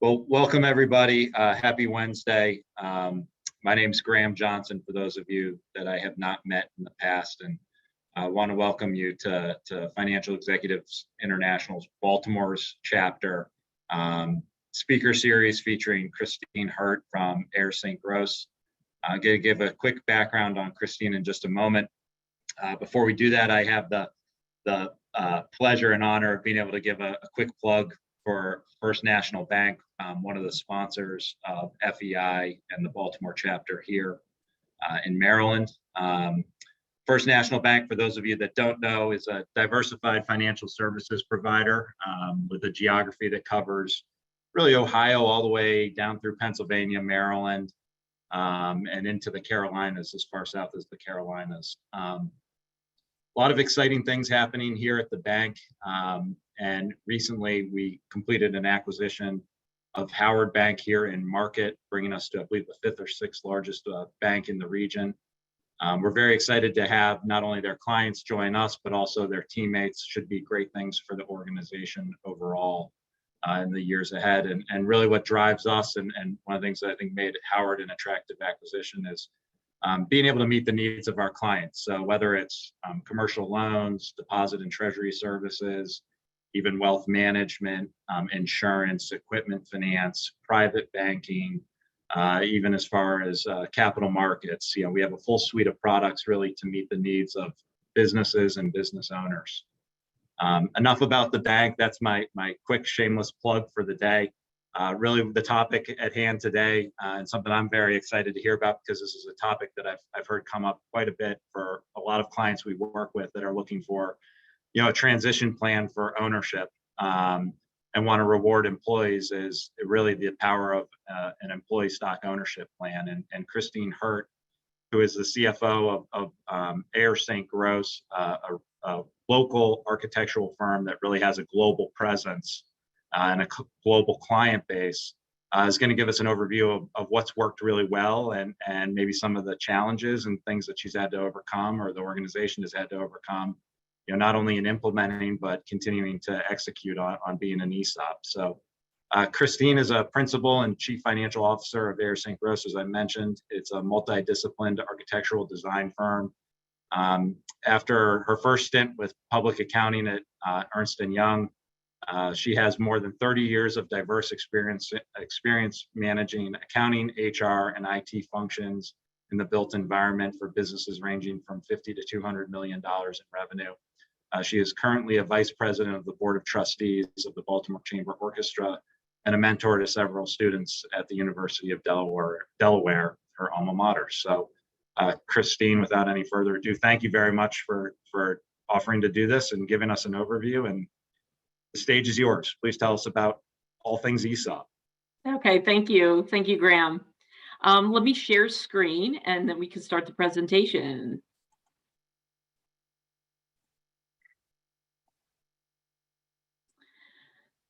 Well, welcome everybody. Happy Wednesday. My name is Graham Johnson, for those of you that I have not met in the past, and I want to welcome you to Financial Executives International's Baltimore's chapter speaker series featuring Christine Hurt from Ayers Saint Gross. I'm going to give a quick background on Christine in just a moment. Before we do that, I have the pleasure and honor of being able to give a quick plug for First National Bank, one of the sponsors of FEI and the Baltimore chapter here in Maryland. First National Bank, for those of you that don't know, is a diversified financial services provider with a geography that covers really Ohio all the way down through Pennsylvania, Maryland, and into the Carolinas, as far south as the Carolinas. A lot of exciting things happening here at the bank. And recently we completed an acquisition of Howard Bank here in Market, bringing us to, I believe, the fifth or sixth largest bank in the region. We're very excited to have not only their clients join us, but also their teammates. Should be great things for the organization overall in the years ahead. And really what drives us, and one of the things that I think made Howard an attractive acquisition is being able to meet the needs of our clients. So whether it's commercial loans, deposit and treasury services, even wealth management, insurance, equipment finance, private banking, even as far as capital markets. We have a full suite of products really to meet the needs of businesses and business owners. Enough about the bank. That's my quick shameless plug for the day. Really the topic at hand today, and something I'm very excited to hear about, because this is a topic that I've heard come up quite a bit for a lot of clients we work with that are looking for a transition plan for ownership and want to reward employees, is really the power of an employee stock ownership plan. And Christine Hurt, who is the CFO of Ayers Saint Gross, a local architectural firm that really has a global presence and a global client base, is going to give us an overview of what's worked really well and maybe some of the challenges and things that she's had to overcome, or the organization has had to overcome, not only in implementing, but continuing to execute on being an ESOP. So Christine is a principal and chief financial officer of Ayers Saint Gross, as I mentioned. It's a multidisciplined architectural design firm. After her first stint with public accounting at Ernst & Young, she has more than 30 years of diverse experience managing accounting, HR, and IT functions in the built environment for businesses ranging from $50 to $200 million in revenue. She is currently a vice president of the board of trustees of the Baltimore Chamber Orchestra and a mentor to several students at the University of Delaware, her alma mater. So Christine, without any further ado, thank you very much for offering to do this and giving us an overview, and the stage is yours. Please tell us about all things ESOP. Okay, thank you. Thank you, Graham. Let me share screen and then we can start the presentation.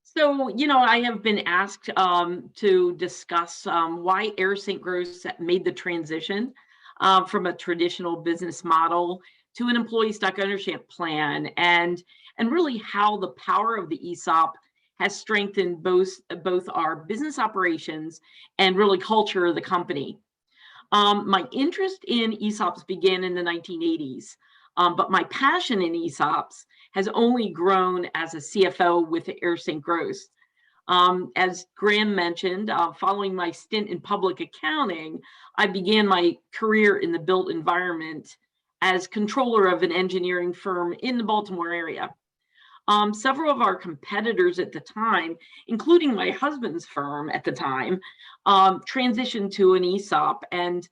So, I have been asked to discuss why Ayers Saint Gross made the transition from a traditional business model to an employee stock ownership plan, and really how the power of the ESOP has strengthened both our business operations and really culture of the company. My interest in ESOPs began in the 1980s, but my passion in ESOPs has only grown as a CFO with Ayers Saint Gross. As Graham mentioned, following my stint in public accounting, I began my career in the built environment as controller of an engineering firm in the Baltimore area. Several of our competitors at the time, including my husband's firm at the time, transitioned to an ESOP, and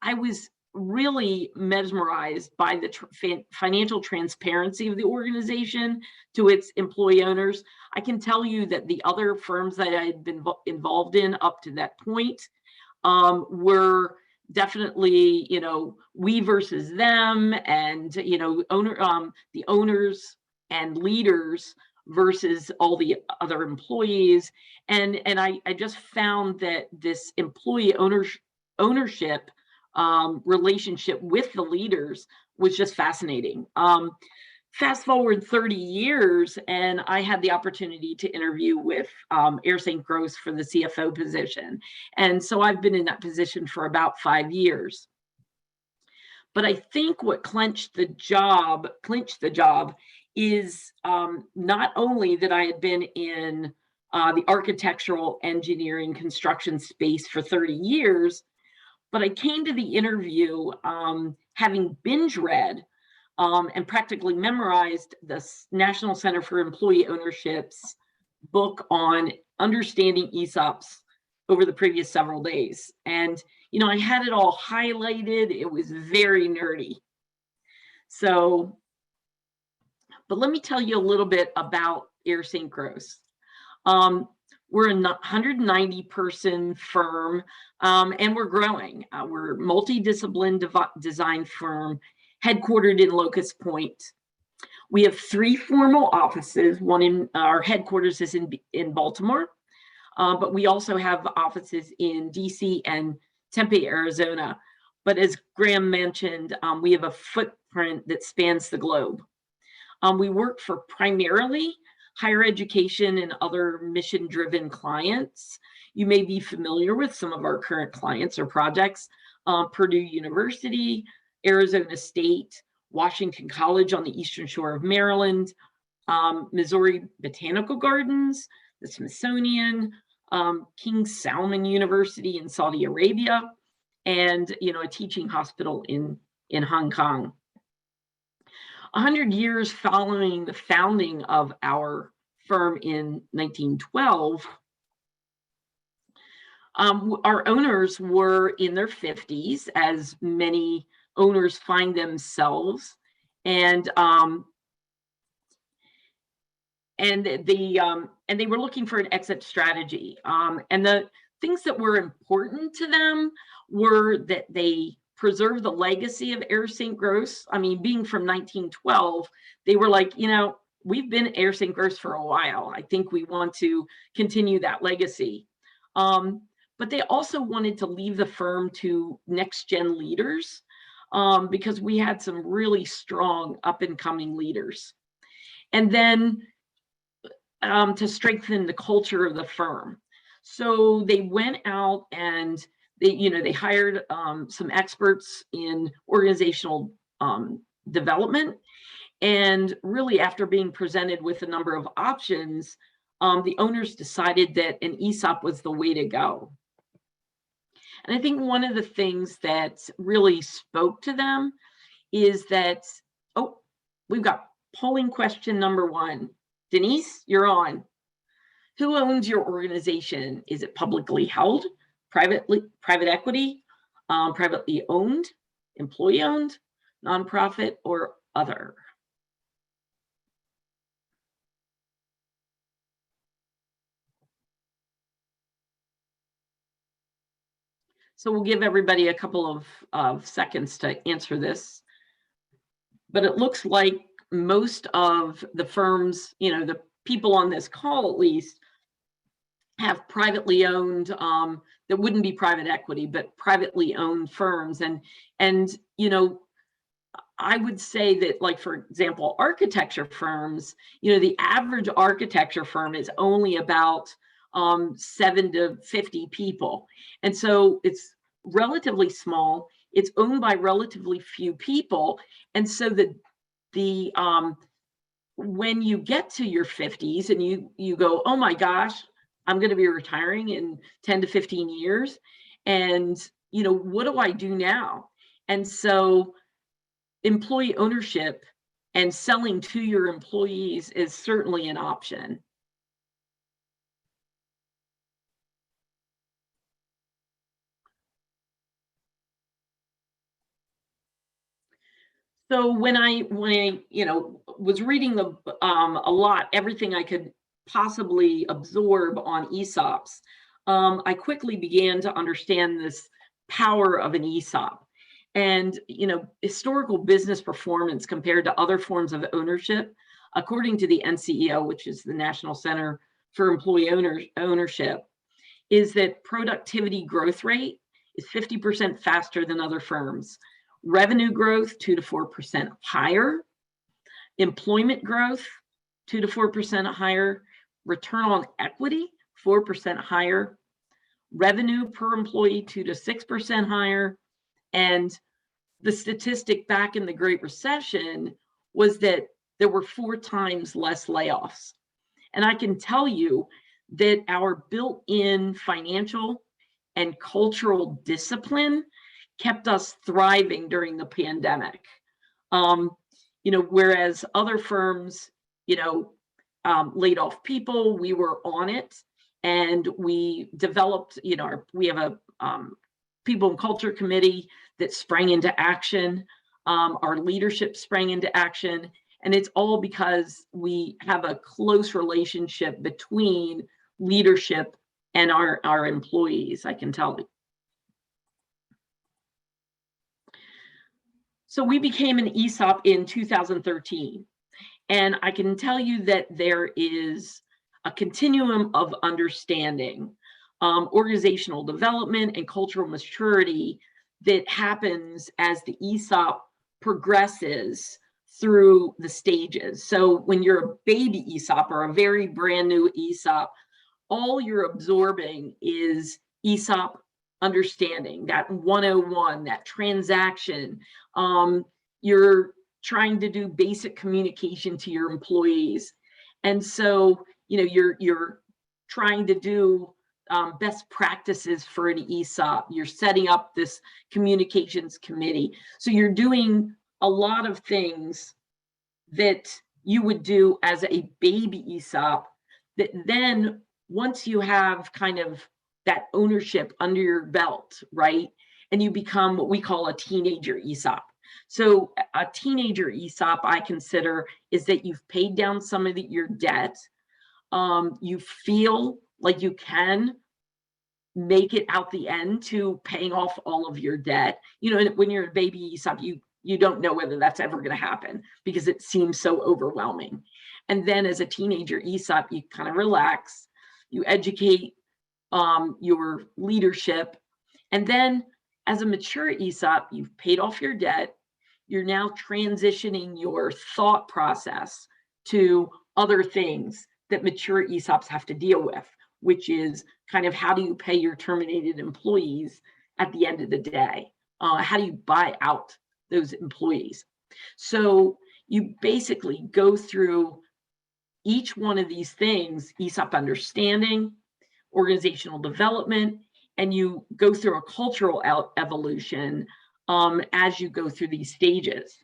I was really mesmerized by the financial transparency of the organization to its employee owners. I can tell you that the other firms that I had been involved in up to that point were definitely, we versus them, and the owners and leaders versus all the other employees, and I just found that this employee ownership relationship with the leaders was just fascinating. Fast forward 30 years, and I had the opportunity to interview with Ayers Saint Gross for the CFO position. And so I've been in that position for about 5 years. But I think what clinched the job is not only that I had been in the architectural, engineering, construction space for 30 years, but I came to the interview having binge read and practically memorized the National Center for Employee Ownership's book on understanding ESOPs over the previous several days. And, I had it all highlighted. It was very nerdy. So, but let me tell you a little bit about Ayers Saint Gross. We're a 190 person firm, and we're growing. We're a multidiscipline design firm headquartered in Locust Point. We have 3 formal offices. One in our headquarters is in Baltimore, but we also have offices in DC and Tempe, Arizona. But as Graham mentioned, we have a footprint that spans the globe. We work for primarily higher education and other mission-driven clients. You may be familiar with some of our current clients or projects: Purdue University, Arizona State, Washington College on the Eastern Shore of Maryland, Missouri Botanical Gardens, the Smithsonian, King Salman University in Saudi Arabia, and a teaching hospital in Hong Kong. 100 years following the founding of our firm in 1912, our owners were in their 50s, as many owners find themselves, and they were looking for an exit strategy. And the things that were important to them were that they preserve the legacy of Ayers Saint Gross. I mean, being from 1912, they were like, we've been Ayers Saint Gross for a while. I think we want to continue that legacy. But they also wanted to leave the firm to next gen leaders, because we had some really strong up and coming leaders. And then to strengthen the culture of the firm. So they went out and they hired some experts in organizational development. And really, after being presented with a number of options, the owners decided that an ESOP was the way to go. And I think one of the things that really spoke to them is that, we've got polling question number 1. Denise, you're on. Who owns your organization? Is it publicly held, private equity, privately owned, employee owned, nonprofit, or other? So we'll give everybody a couple of seconds to answer this. But it looks like most of the firms, the people on this call at least, have privately owned, that wouldn't be private equity, but privately owned firms. And I would say that, like, for example, architecture firms, the average architecture firm is only about 7 to 50 people. And so it's relatively small. It's owned by relatively few people. And so when you get to your 50s and you go, oh my gosh, I'm going to be retiring in 10 to 15 years. And, what do I do now? And so employee ownership and selling to your employees is certainly an option. So when I was reading a lot, everything I could possibly absorb on ESOPs, I quickly began to understand this power of an ESOP. And historical business performance compared to other forms of ownership, according to the NCEO, which is the National Center for Employee Ownership, is that productivity growth rate is 50% faster than other firms. Revenue growth 2 to 4% higher. employment growth, 2 to 4% higher, return on equity, 4% higher, revenue per employee, 2 to 6% higher. And the statistic back in the Great Recession was that there were 4 times less layoffs. And I can tell you that our built-in financial and cultural discipline kept us thriving during the pandemic. Whereas other firms, laid off people, we were on it, and we developed, we have a people and culture committee that sprang into action. Our leadership sprang into action, and it's all because we have a close relationship between leadership and our employees, I can tell you. So we became an ESOP in 2013, and I can tell you that there is a continuum of understanding, organizational development and cultural maturity that happens as the ESOP progresses through the stages. So when you're a baby ESOP or a very brand new ESOP, all you're absorbing is ESOP understanding, that 101, that transaction. You're trying to do basic communication to your employees. And so, you're trying to do best practices for an ESOP. You're setting up this communications committee. So you're doing a lot of things that you would do as a baby ESOP, that then once you have kind of that ownership under your belt, right? And you become what we call a teenager ESOP. So a teenager ESOP, I consider, is that you've paid down some of your debt. You feel like you can make it out the end to paying off all of your debt. When you're a baby ESOP, you don't know whether that's ever going to happen because it seems so overwhelming. And then as a teenager ESOP, you kind of relax, you educate your leadership. And then as a mature ESOP, you've paid off your debt. You're now transitioning your thought process to other things that mature ESOPs have to deal with, which is kind of how do you pay your terminated employees at the end of the day? How do you buy out those employees? So you basically go through each one of these things, ESOP understanding, organizational development, and you go through a cultural evolution as you go through these stages.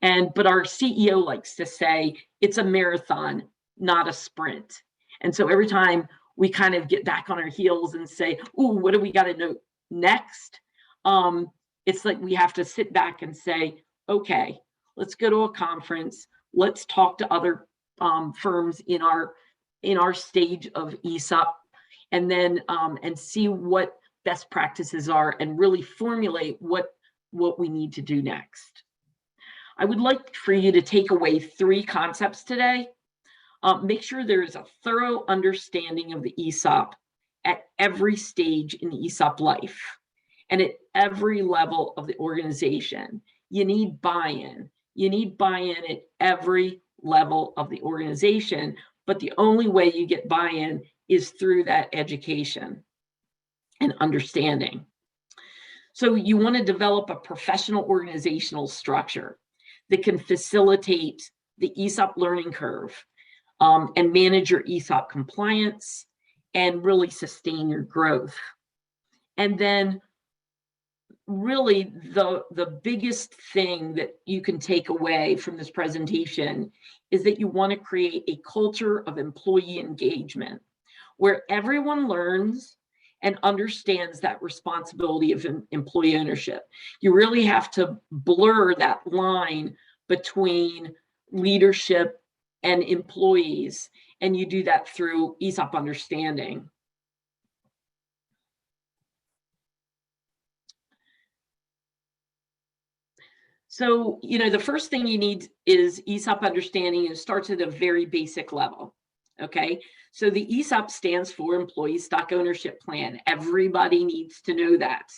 But our CEO likes to say it's a marathon, not a sprint. And so every time we kind of get back on our heels and say, "Ooh, what do we got to do next?" It's like we have to sit back and say, "Okay, let's go to a conference. Let's talk to other firms in our stage of ESOP, and then and see what best practices are, and really formulate what we need to do next." I would like for you to take away 3 concepts today. Make sure there is a thorough understanding of the ESOP at every stage in ESOP life and at every level of the organization. You need buy-in. You need buy-in at every level of the organization, but the only way you get buy-in is through that education and understanding. So you want to develop a professional organizational structure that can facilitate the ESOP learning curve, and manage your ESOP compliance and really sustain your growth. And then really the biggest thing that you can take away from this presentation is that you want to create a culture of employee engagement where everyone learns and understands that responsibility of employee ownership. You really have to blur that line between leadership and employees, and you do that through ESOP understanding. So, the first thing you need is ESOP understanding, and it starts at a very basic level. Okay, so the ESOP stands for Employee Stock Ownership Plan. Everybody needs to know that.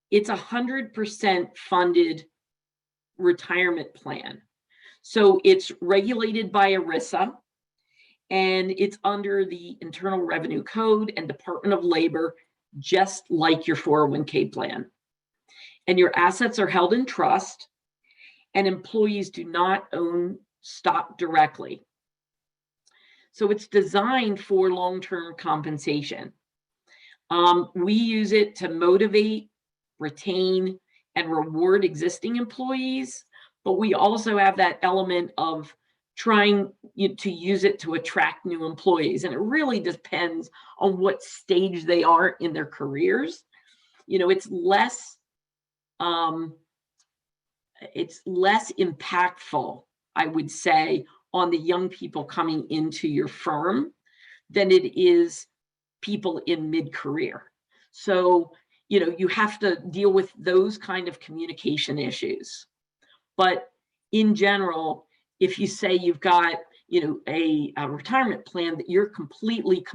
It's 100% funded retirement plan. So it's regulated by ERISA, and it's under the Internal Revenue Code and Department of Labor, just like your 401k plan. And your assets are held in trust, and employees do not own stock directly. So it's designed for long-term compensation. We use it to motivate, retain, and reward existing employees, but we also have that element of trying to use it to attract new employees. And it really depends on what stage they are in their careers. It's less impactful, I would say, on the young people coming into your firm than it is people in mid-career. So, you have to deal with those kind of communication issues. But in general, if you say you've got, a retirement plan that you're completely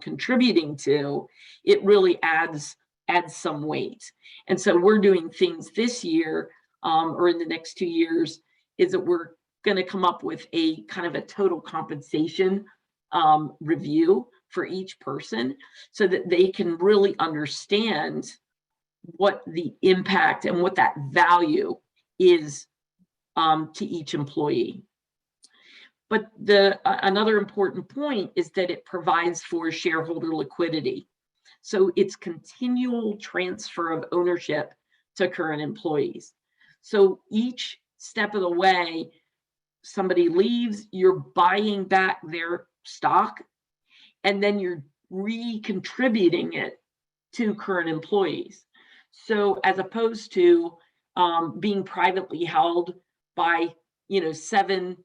contributing to, it really adds some weight. And so we're doing things this year, or in the next 2 years, is that we're going to come up with a kind of a total compensation review for each person, so that they can really understand what the impact and what that value is to each employee. But another important point is that it provides for shareholder liquidity. So it's continual transfer of ownership to current employees. So each step of the way, somebody leaves, you're buying back their stock, and then you're recontributing it to current employees. So as opposed to being privately held by 7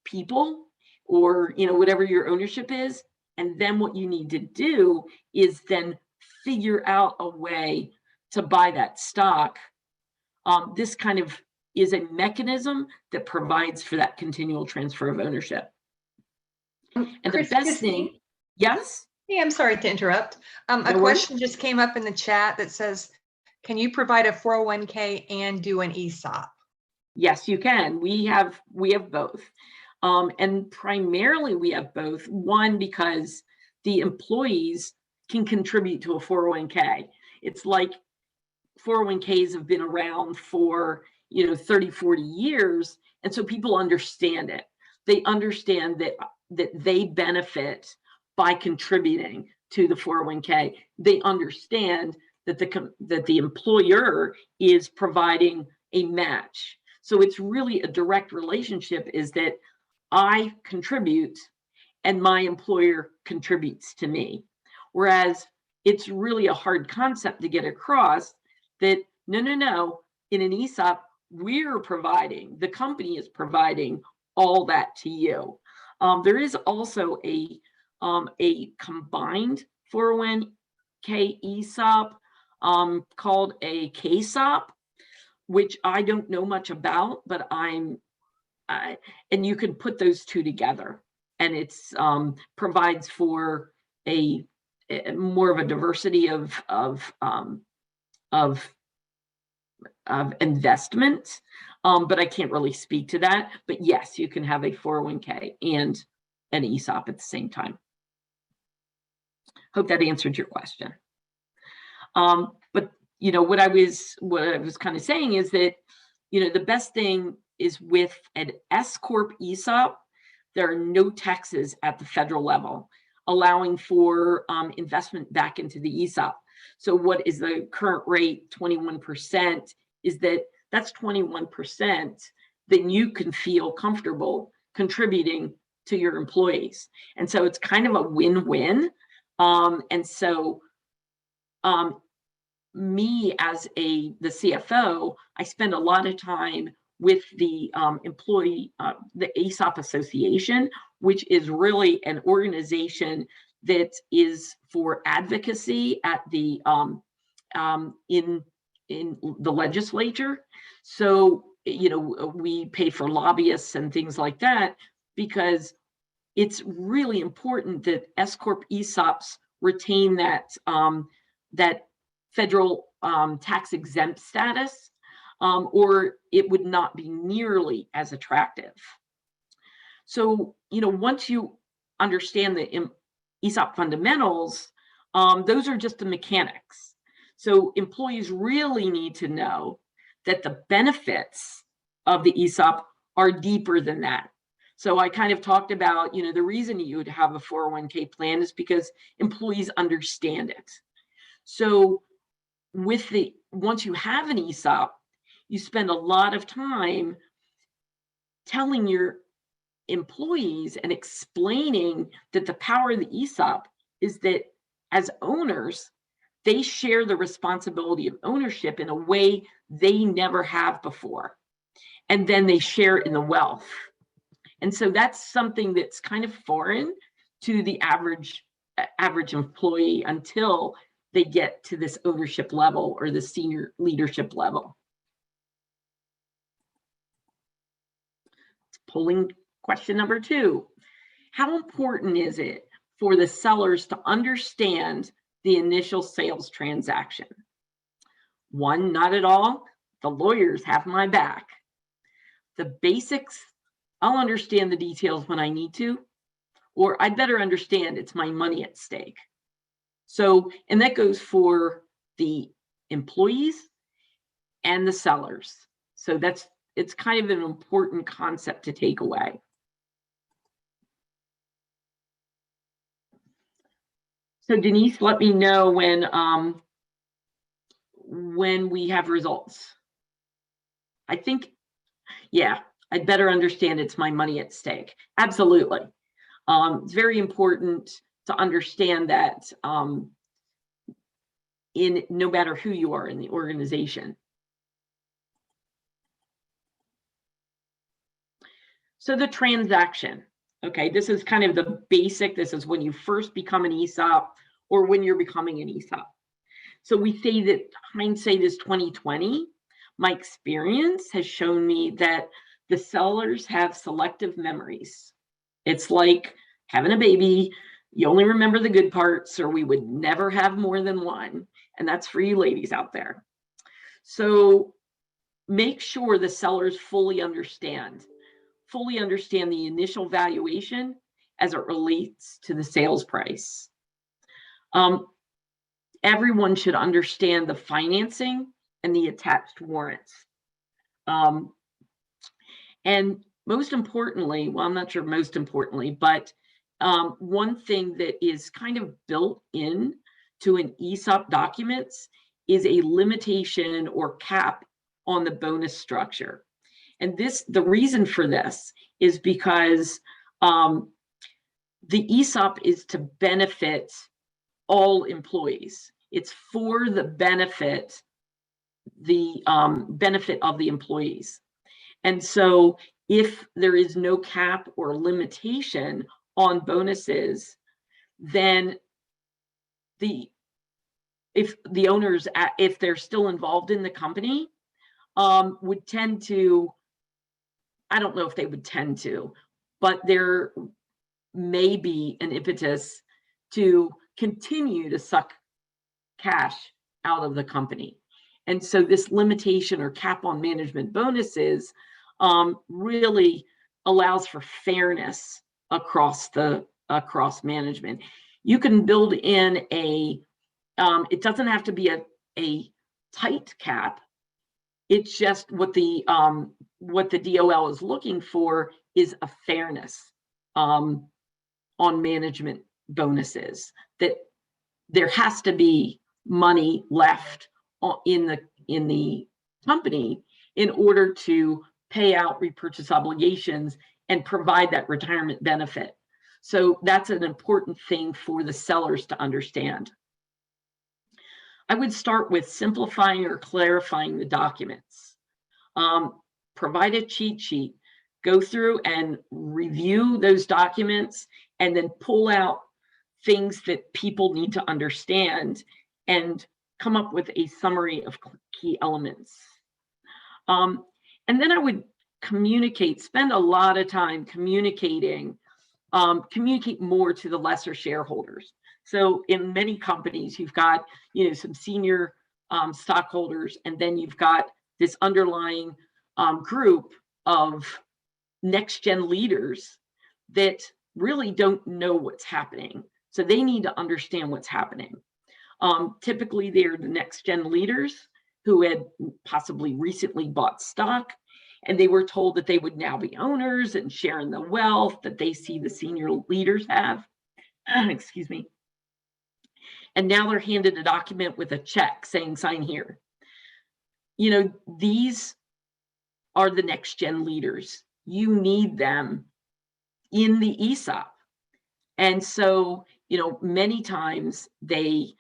people, or whatever your ownership is, and then what you need to do is then figure out a way to buy that stock. This kind of is a mechanism that provides for that continual transfer of ownership. And the best thing, yes? Hey, I'm sorry to interrupt. A question just came up in the chat that says, can you provide a 401k and do an ESOP? Yes, you can. We have both. And primarily we have both. One, because the employees can contribute to a 401k. It's like 401ks have been around for 30, 40 years. And so people understand it. They understand that they benefit by contributing to the 401k. They understand that the employer is providing a match. So it's really a direct relationship, is that I contribute and my employer contributes to me. Whereas it's really a hard concept to get across that no, in an ESOP, the company is providing all that to you. There is also a combined 401k ESOP called a KSOP, which I don't know much about, but and you can put those two together, and it's provides for a more of a diversity of investment. But I can't really speak to that. But yes, you can have a 401k and an ESOP at the same time. Hope that answered your question. But what I was kind of saying is that the best thing is with an S Corp ESOP, there are no taxes at the federal level, allowing for investment back into the ESOP. So what is the current rate? 21%. That's 21%. Then you can feel comfortable contributing to your employees, and so it's kind of a win-win. And so, me as the CFO, I spend a lot of time with the the ESOP Association, which is really an organization that is for advocacy at the in the legislature. So we pay for lobbyists and things like that, because it's really important that S Corp ESOPs retain that federal tax exempt status. or it would not be nearly as attractive. So, once you understand the ESOP fundamentals, those are just the mechanics. So employees really need to know that the benefits of the ESOP are deeper than that. So I kind of talked about, the reason you would have a 401k plan is because employees understand it. So once you have an ESOP, you spend a lot of time telling your employees and explaining that the power of the ESOP is that as owners, they share the responsibility of ownership in a way they never have before. And then they share in the wealth. And so that's something that's kind of foreign to the average employee until they get to this ownership level or the senior leadership level. Polling question number 2. How important is it for the sellers to understand the initial sales transaction? 1, not at all. The lawyers have my back. The basics, I'll understand the details when I need to, or I'd better understand it's my money at stake. So, and that goes for the employees and the sellers. So it's kind of an important concept to take away. So Denise, let me know when we have results. I think, yeah, I'd better understand it's my money at stake. Absolutely. It's very important to understand that in no matter who you are in the organization. So the transaction, okay, this is kind of the basic. This is when you first become an ESOP or when you're becoming an ESOP. So we say that hindsight is 20/20. My experience has shown me that the sellers have selective memories. It's like having a baby. You only remember the good parts, or we would never have more than one. And that's for you ladies out there. So make sure the sellers fully understand the initial valuation as it relates to the sales price. Everyone should understand the financing and the attached warrants. And most importantly, well, I'm not sure most importantly, but one thing that is kind of built in to an ESOP documents is a limitation or cap on the bonus structure. And the reason for this is because the ESOP is to benefit all employees. It's for the benefit of the employees. And so if there is no cap or limitation on bonuses, then if the owners, if they're still involved in the company, would tend to, I don't know if they would tend to, but there may be an impetus to continue to suck cash out of the company. And so this limitation or cap on management bonuses really allows for fairness across management. You can build in it doesn't have to be a tight cap. It's just what the DOL is looking for is a fairness on management bonuses, that there has to be money left in the company in order to pay out repurchase obligations and provide that retirement benefit. So that's an important thing for the sellers to understand. I would start with simplifying or clarifying the documents. Provide a cheat sheet, go through and review those documents, and then pull out things that people need to understand and come up with a summary of key elements. And then I would spend a lot of time communicate more to the lesser shareholders. So in many companies, you've got, some senior stockholders, and then you've got this underlying group of next gen leaders that really don't know what's happening. So they need to understand what's happening. Typically, they're the next gen leaders who had possibly recently bought stock, and they were told that they would now be owners and sharing the wealth that they see the senior leaders have. Excuse me. And now they're handed a document with a check saying, sign here. You know, these are the next gen leaders. You need them in the ESOP. And so, you know, many times they,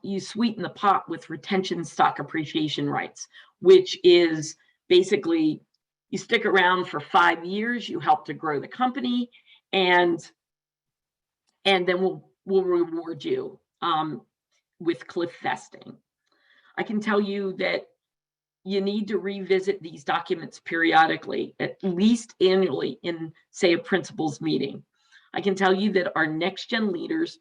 you sweeten the pot with retention stock appreciation rights, which is basically you stick around for 5 years, you help to grow the company, and then we'll reward you with cliff vesting. I can tell you that you need to revisit these documents periodically, at least annually in, say, a principals meeting. I can tell you that our next gen leaders,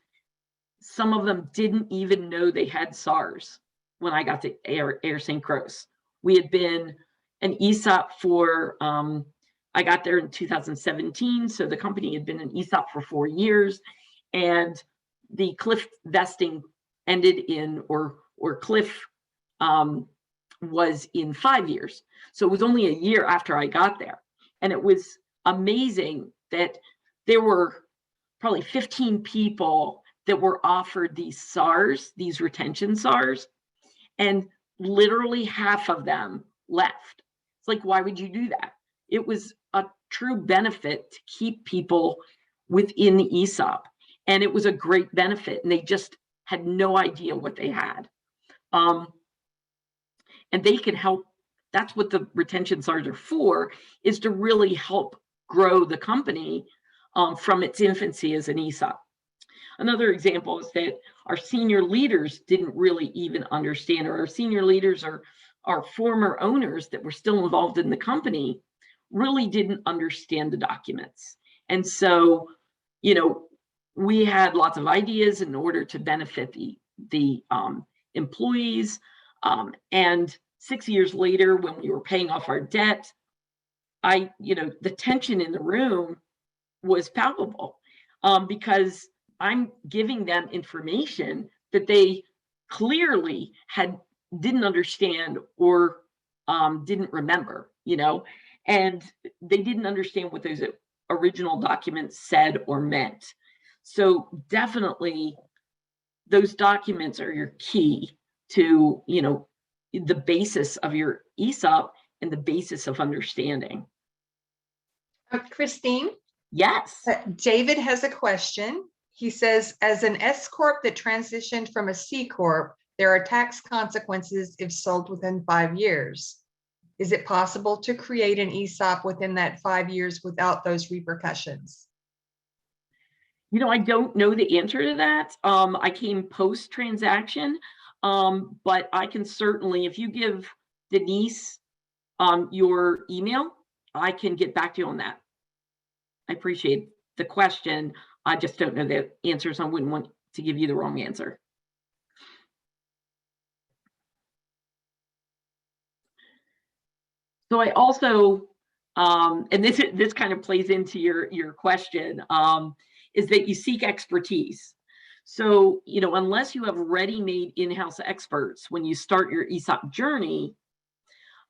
some of them didn't even know they had SARS when I got to Ayers Saint Gross. We had been an ESOP for, I got there in 2017, so the company had been an ESOP for 4 years, and the cliff vesting ended in, or cliff was in 5 years. So it was only a year after I got there. And it was amazing that there were probably 15 people that were offered these SARS, these retention SARS, and literally half of them left. It's like, why would you do that? It was a true benefit to keep people within the ESOP. And it was a great benefit. And they just had no idea what they had. And they can help. That's what the retention SARS are for, is to really help grow the company from its infancy as an ESOP. Another example is that our senior leaders didn't really even understand, or our senior leaders or our former owners that were still involved in the company really didn't understand the documents. And so, you know, we had lots of ideas in order to benefit the employees. And 6 years later, when we were paying off our debt, the tension in the room was palpable because I'm giving them information that they clearly didn't understand or didn't remember, and they didn't understand what those original documents said or meant. So definitely those documents are your key to, the basis of your ESOP and the basis of understanding. Christine? Yes. David has a question. He says, as an S Corp that transitioned from a C Corp, there are tax consequences if sold within 5 years. Is it possible to create an ESOP within that 5 years without those repercussions? I don't know the answer to that. I came post-transaction, but I can certainly, if you give Denise your email, I can get back to you on that. I appreciate the question. I just don't know the answers. I wouldn't want to give you the wrong answer. So I also, and this kind of plays into your question, is that you seek expertise. So, unless you have ready-made in-house experts when you start your ESOP journey,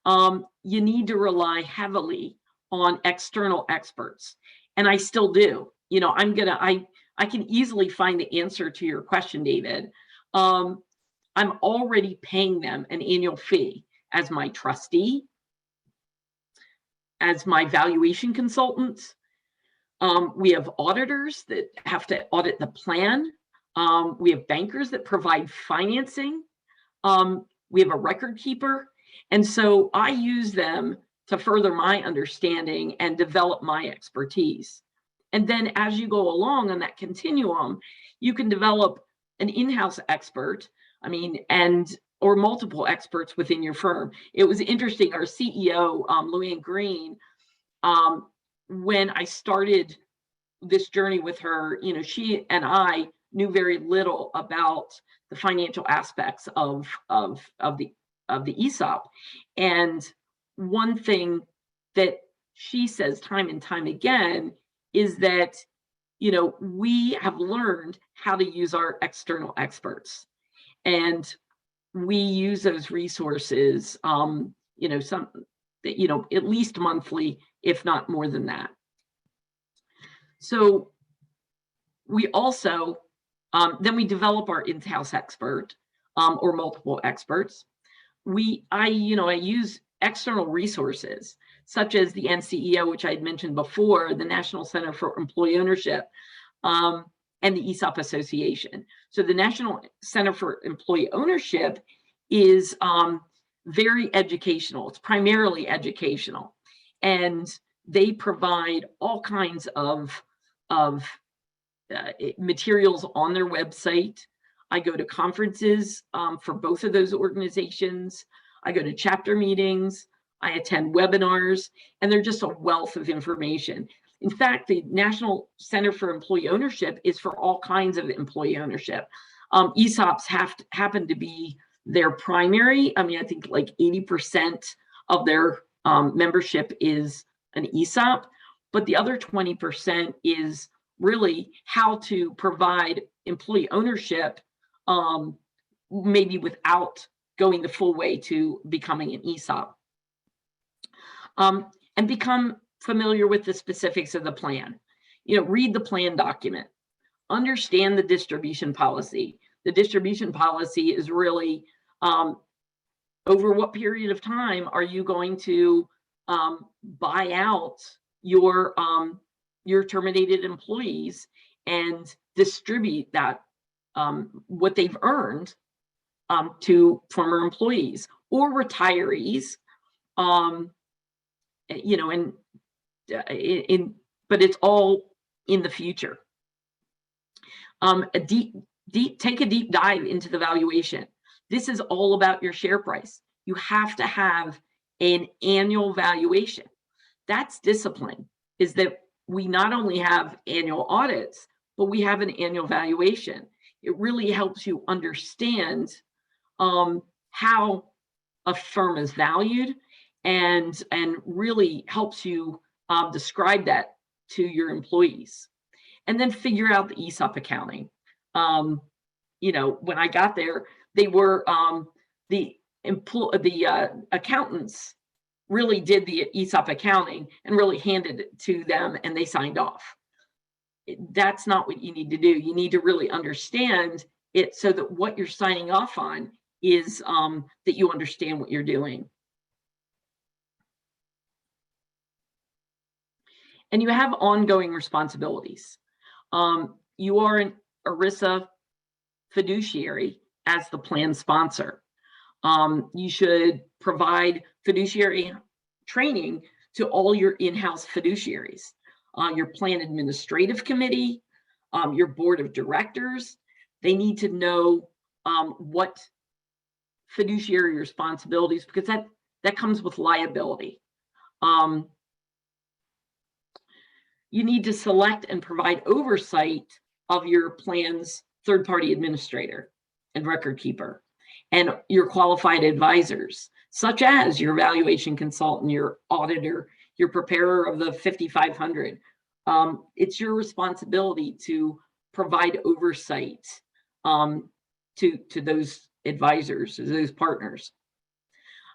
you need to rely heavily on external experts. And I still do. I can easily find the answer to your question, David. I'm already paying them an annual fee as my trustee, as my valuation consultant. We have auditors that have to audit the plan. We have bankers that provide financing. We have a record keeper. And so I use them to further my understanding and develop my expertise. And then as you go along on that continuum, you can develop an in-house expert, or multiple experts within your firm. It was interesting, our CEO, Luann Green, when I started this journey with her, she and I knew very little about the financial aspects of the ESOP. And one thing that she says time and time again is that, you know, we have learned how to use our external experts, and we use those resources, you know, at least monthly, if not more than that. So we also, then we develop our in-house expert, or multiple experts. I use external resources such as the NCEO, which I had mentioned before, the National Center for Employee Ownership, and the ESOP Association. So the National Center for Employee Ownership is very educational. It's primarily educational, and they provide all kinds of materials on their website. I go to conferences for both of those organizations. I go to chapter meetings. I attend webinars, and they're just a wealth of information. In fact, the National Center for Employee Ownership is for all kinds of employee ownership. ESOPs happen to be their primary. I mean, I think like 80% of their membership is an ESOP, but the other 20% is really how to provide employee ownership, maybe without going the full way to becoming an ESOP. And become familiar with the specifics of the plan. You know, read the plan document, understand the distribution policy. The distribution policy is really over what period of time are you going to buy out your terminated employees and distribute that what they've earned to former employees or retirees. You know, and but it's all in the future. Take a deep dive into the valuation. This is all about your share price. You have to have an annual valuation. That's discipline, is that we not only have annual audits, but we have an annual valuation. It really helps you understand how a firm is valued, and really helps you describe that to your employees. And then figure out the ESOP accounting. You know, when I got there, they were the accountants really did the ESOP accounting and really handed it to them, and they signed off. That's not what you need to do. You need to really understand it so that what you're signing off on is that you understand what you're doing. And you have ongoing responsibilities. You are an ERISA fiduciary as the plan sponsor. You should provide fiduciary training to all your in-house fiduciaries, your plan administrative committee, your board of directors. They need to know what fiduciary responsibilities, because that comes with liability. You need to select and provide oversight of your plan's third-party administrator and record keeper, and your qualified advisors, such as your valuation consultant, your auditor, your preparer of the 5500. It's your responsibility to provide oversight to those advisors, to those partners.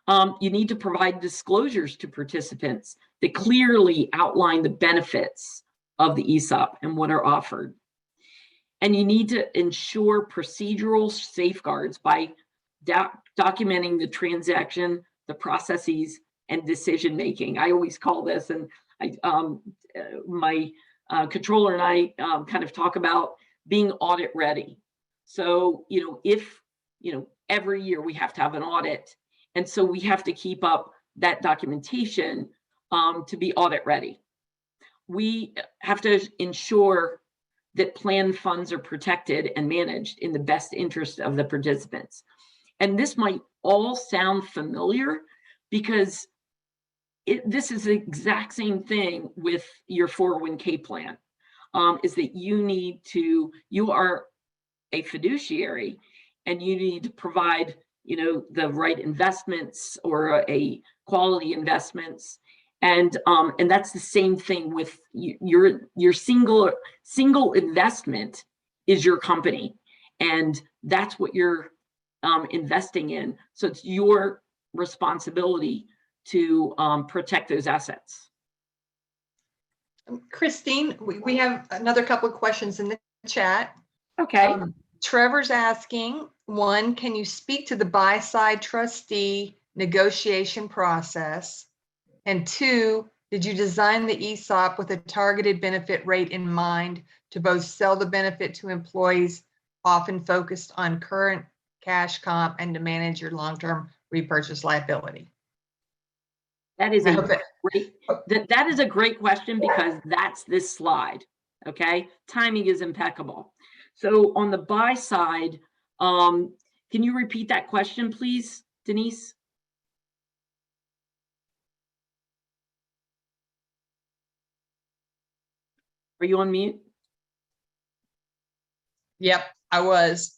You need to provide disclosures to participants that clearly outline the benefits of the ESOP and what are offered. And you need to ensure procedural safeguards by documenting the transaction, the processes, and decision-making. I always call this, and my controller and I kind of talk about being audit ready. So, if, every year we have to have an audit. And so we have to keep up that documentation to be audit ready. We have to ensure that plan funds are protected and managed in the best interest of the participants. And this might all sound familiar because this is the exact same thing with your 401k plan, is that you are a fiduciary and you need to provide the right investments or a quality investments. And that's the same thing with your single investment is your company. And that's what you're investing in. So it's your responsibility to protect those assets. Christine, we have another couple of questions in the chat. Okay. Trevor's asking, one, can you speak to the buy-side trustee negotiation process? And two, did you design the ESOP with a targeted benefit rate in mind to both sell the benefit to employees often focused on current cash comp and to manage your long-term repurchase liability? That is that is a great question, because that's this slide. Okay, timing is impeccable. So on the buy side, can you repeat that question, please, Denise? Are you on mute? Yep, I was.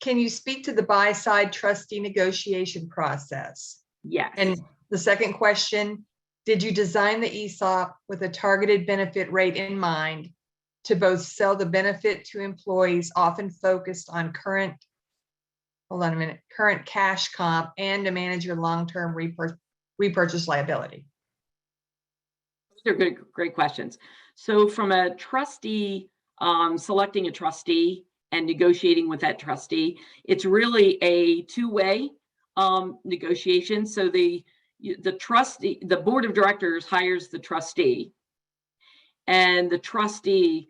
Can you speak to the buy-side trustee negotiation process? Yes. And the second question, did you design the ESOP with a targeted benefit rate in mind to both sell the benefit to employees often focused on current cash comp and to manage your long-term repurchase liability? Those are great questions. So from a trustee, selecting a trustee and negotiating with that trustee, it's really a two-way negotiation. So the trustee, the board of directors hires the trustee, and the trustee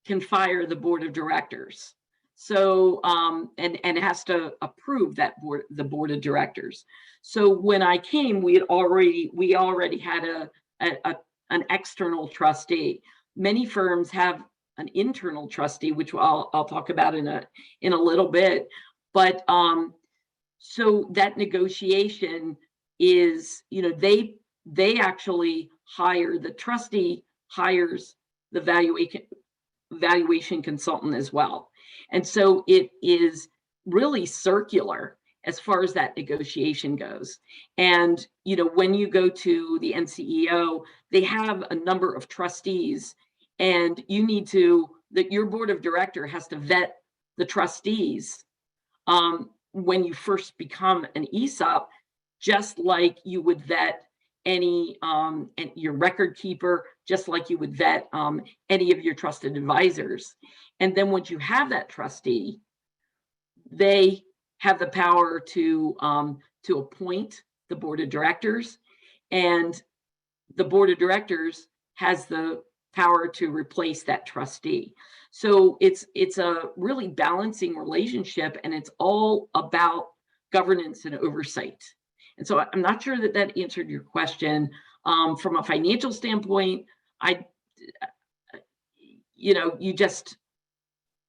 can fire the board of directors. So and it has to approve that the board of directors. So when I came, we already had an external trustee. Many firms have an internal trustee, which I'll talk about in a little bit. But so that negotiation is, they actually hire, the trustee hires the valuation consultant as well. And so it is really circular as far as that negotiation goes. And, when you go to the NCEO, they have a number of trustees, and your board of director has to vet the trustees when you first become an ESOP, just like you would vet any and your record keeper, just like you would vet any of your trusted advisors. And then once you have that trustee, they have the power to appoint the board of directors, and the board of directors has the power to replace that trustee. So it's a really balancing relationship, and it's all about governance and oversight. And so I'm not sure that answered your question. From a financial standpoint,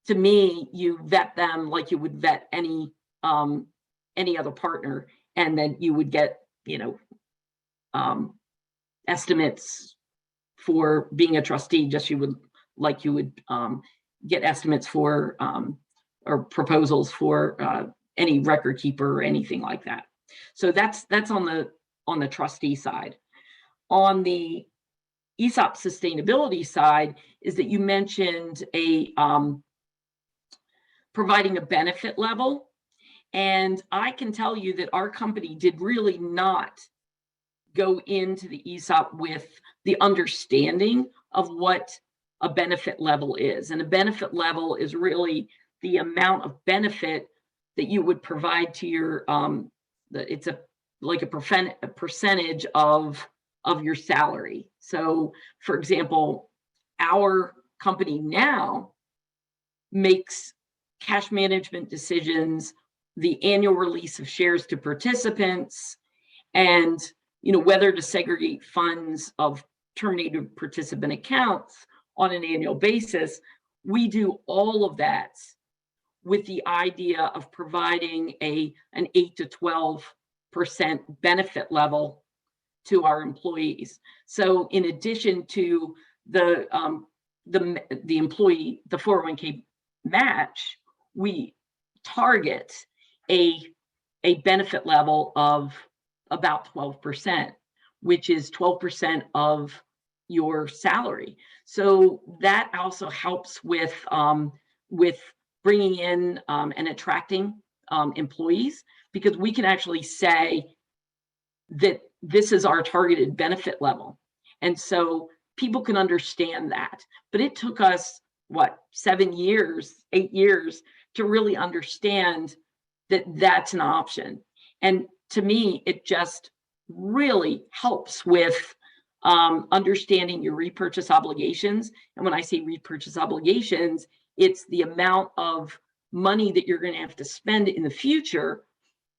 to me, you vet them like you would vet any other partner, and then you would get, estimates for being a trustee, just you would get estimates for or proposals for any record keeper or anything like that. So that's on the trustee side. On the ESOP sustainability side is that you mentioned providing a benefit level. And I can tell you that our company did really not go into the ESOP with the understanding of what a benefit level is. And a benefit level is really the amount of benefit that you would provide to your, it's a percentage of your salary. So for example, our company now makes cash management decisions, the annual release of shares to participants, and whether to segregate funds of terminated participant accounts on an annual basis. We do all of that with the idea of providing an 8 to 12% benefit level to our employees. So in addition to the employee, the 401k match, we target a a benefit level of about 12%, which is 12% of your salary. So that also helps with bringing in and attracting employees, because we can actually say that this is our targeted benefit level. And so people can understand that. But it took us, what, 7 years, 8 years to really understand that that's an option. And to me, it just really helps with understanding your repurchase obligations. And when I say repurchase obligations, it's the amount of money that you're going to have to spend in the future,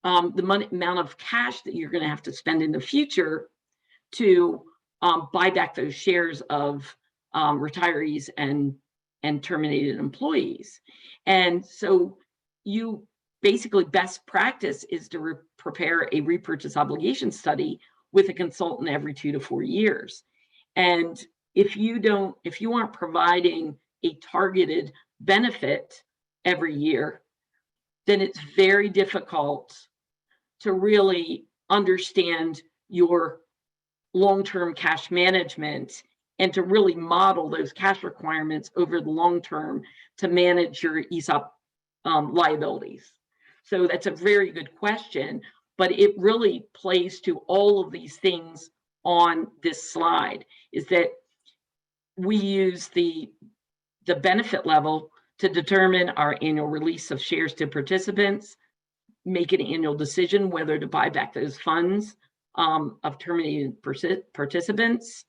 amount of cash that you're going to have to spend in the future to buy back those shares of retirees and terminated employees. And so you basically, best practice is to prepare a repurchase obligation study with a consultant every 2 to 4 years. And if you aren't providing a targeted benefit every year, then it's very difficult to really understand your long-term cash management and to really model those cash requirements over the long term to manage your ESOP liabilities. So that's a very good question, but it really plays to all of these things on this slide, is that we use the benefit level to determine our annual release of shares to participants, make an annual decision whether to buy back those funds of terminated participants,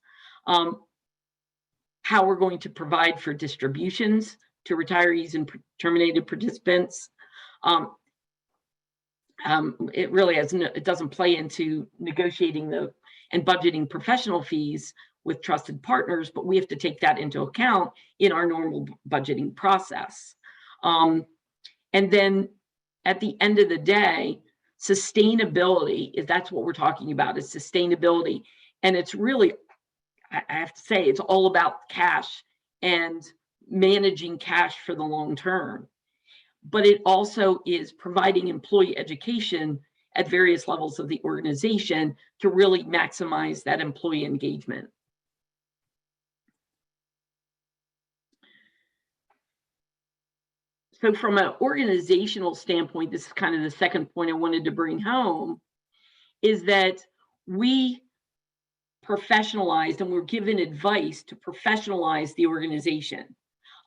how we're going to provide for distributions to retirees and terminated participants. It really it doesn't play into negotiating and budgeting professional fees with trusted partners, but we have to take that into account in our normal budgeting process. And then at the end of the day, sustainability, that's what we're talking about, is sustainability. And it's really, I have to say, it's all about cash and managing cash for the long term. But it also is providing employee education at various levels of the organization to really maximize that employee engagement. So from an organizational standpoint, this is kind of the second point I wanted to bring home, is that we professionalized and we're given advice to professionalize the organization,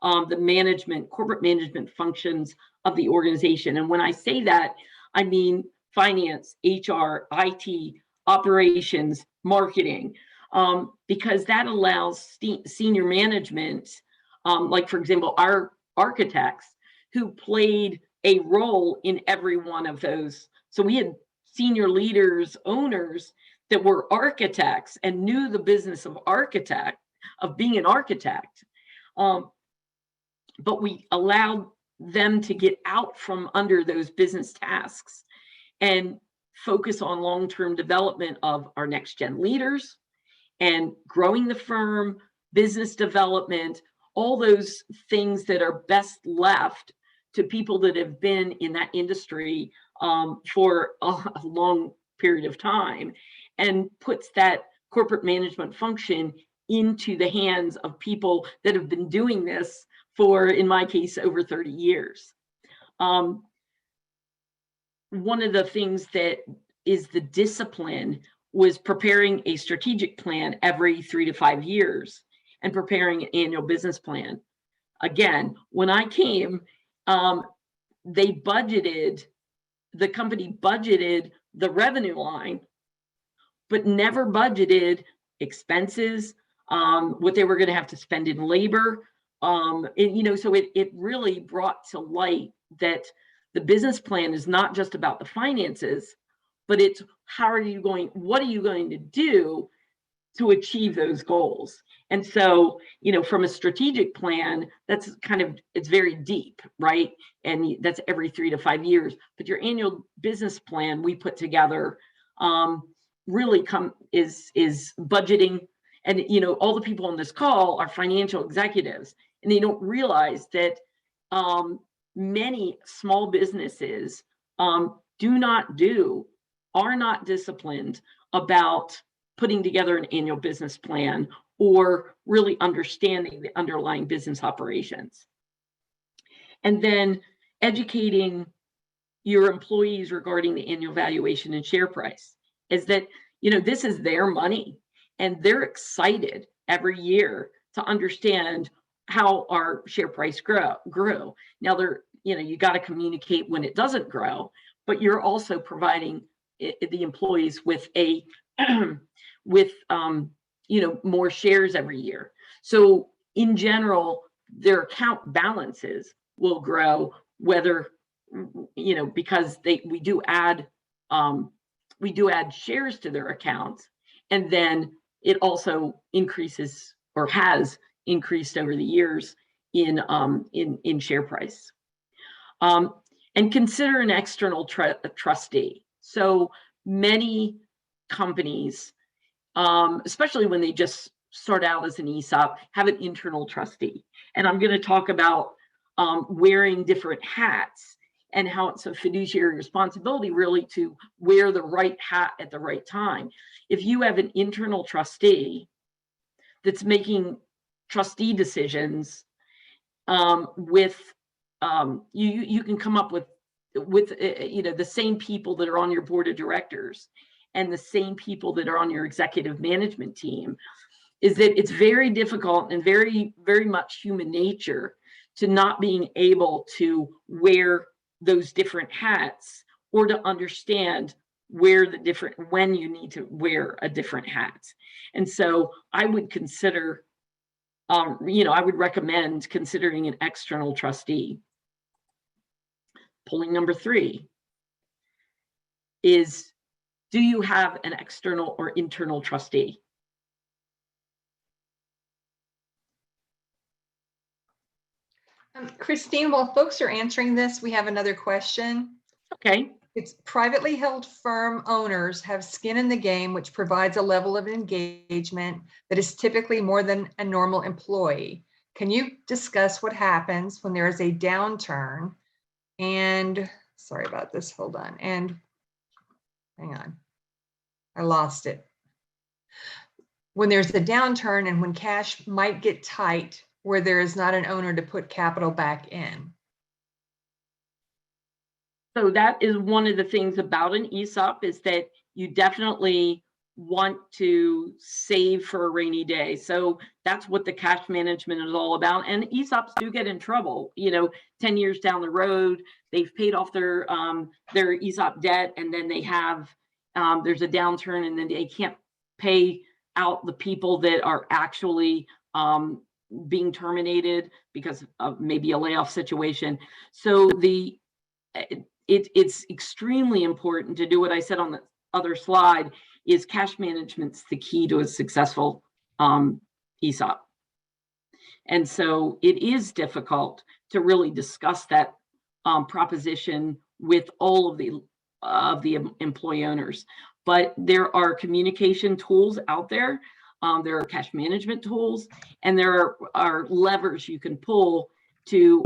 the management, corporate management functions of the organization. And when I say that, I mean finance, HR, IT, operations, marketing, because that allows senior management, like for example, our architects, who played a role in every one of those. So we had senior leaders, owners that were architects and knew the business of being an architect. But we allowed them to get out from under those business tasks and focus on long-term development of our next gen leaders and growing the firm, business development, all those things that are best left to people that have been in that industry for a long period of time, and puts that corporate management function into the hands of people that have been doing this for, in my case, over 30 years. One of the things that is the discipline was preparing a strategic plan every 3 to 5 years and preparing an annual business plan. Again, when I came, the company budgeted the revenue line, but never budgeted expenses, what they were going to have to spend in labor. So it really brought to light that the business plan is not just about the finances, but it's what are you going to do to achieve those goals? And so, from a strategic plan, that's it's very deep, right? And that's every 3 to 5 years. But your annual business plan we put together really is budgeting. And, all the people on this call are financial executives, and they don't realize that many small businesses are not disciplined about putting together an annual business plan or really understanding the underlying business operations. And then educating your employees regarding the annual valuation and share price is that, this is their money and they're excited every year to understand how our share price grew. Now you got to communicate when it doesn't grow, but you're also providing the employees with more shares every year. So in general, their account balances will grow, whether, because we do add shares to their accounts, and then it also increases or has increased over the years in share price. And consider an external trustee. So many companies, especially when they just start out as an ESOP, have an internal trustee. And I'm going to talk about wearing different hats and how it's a fiduciary responsibility really to wear the right hat at the right time. If you have an internal trustee that's making trustee decisions you can come up with the same people that are on your board of directors and the same people that are on your executive management team, is that it's very difficult and very, very much human nature to not being able to wear those different hats or to understand when you need to wear a different hat. And so I would consider, I would recommend considering an external trustee. Polling number 3 is, do you have an external or internal trustee? Christine, while folks are answering this, we have another question. Okay. It's privately held firm owners have skin in the game, which provides a level of engagement that is typically more than a normal employee. Can you discuss what happens when there is a downturn? And sorry about this, hold on. And hang on, I lost it. When there's a downturn and when cash might get tight where there is not an owner to put capital back in. So that is one of the things about an ESOP, is that you definitely want to save for a rainy day. So that's what the cash management is all about. And ESOPs do get in trouble, 10 years down the road, they've paid off their ESOP debt, and then they have, there's a downturn, and then they can't pay out the people that are actually being terminated because of maybe a layoff situation. So it's extremely important to do what I said on the other slide, is cash management's the key to a successful ESOP. And so it is difficult to really discuss that proposition with all of the employee owners. But there are communication tools out there. There are cash management tools, and there are levers you can pull to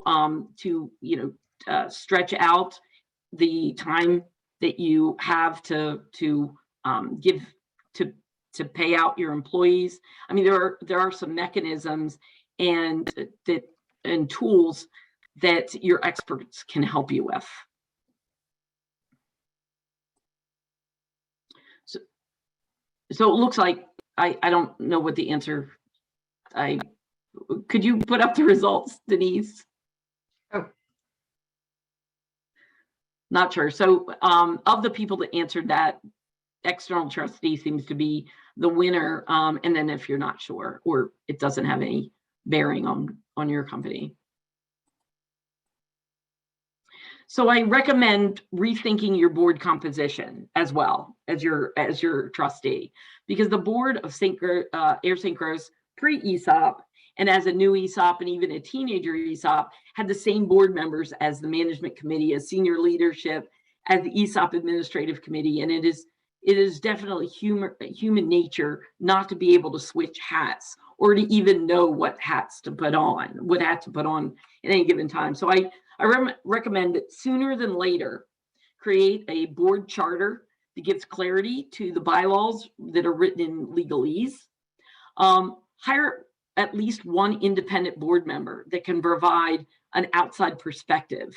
stretch out the time that you have to give to pay out your employees. I mean, there are some mechanisms and tools that your experts can help you with. So it looks like I don't know what the answer. Could you put up the results, Denise? Oh. Not sure. So of the people that answered that, external trustee seems to be the winner. And then if you're not sure, or it doesn't have any bearing on your company. So I recommend rethinking your board composition as well as your trustee, because the board of Ayers Saint Gross pre-ESOP and as a new ESOP and even a teenager ESOP had the same board members as the management committee, as senior leadership, as the ESOP administrative committee, and it is definitely human nature not to be able to switch hats or to even know what hat to put on at any given time. So I recommend that sooner than later, create a board charter that gives clarity to the bylaws that are written in legalese. Hire at least one independent board member that can provide an outside perspective.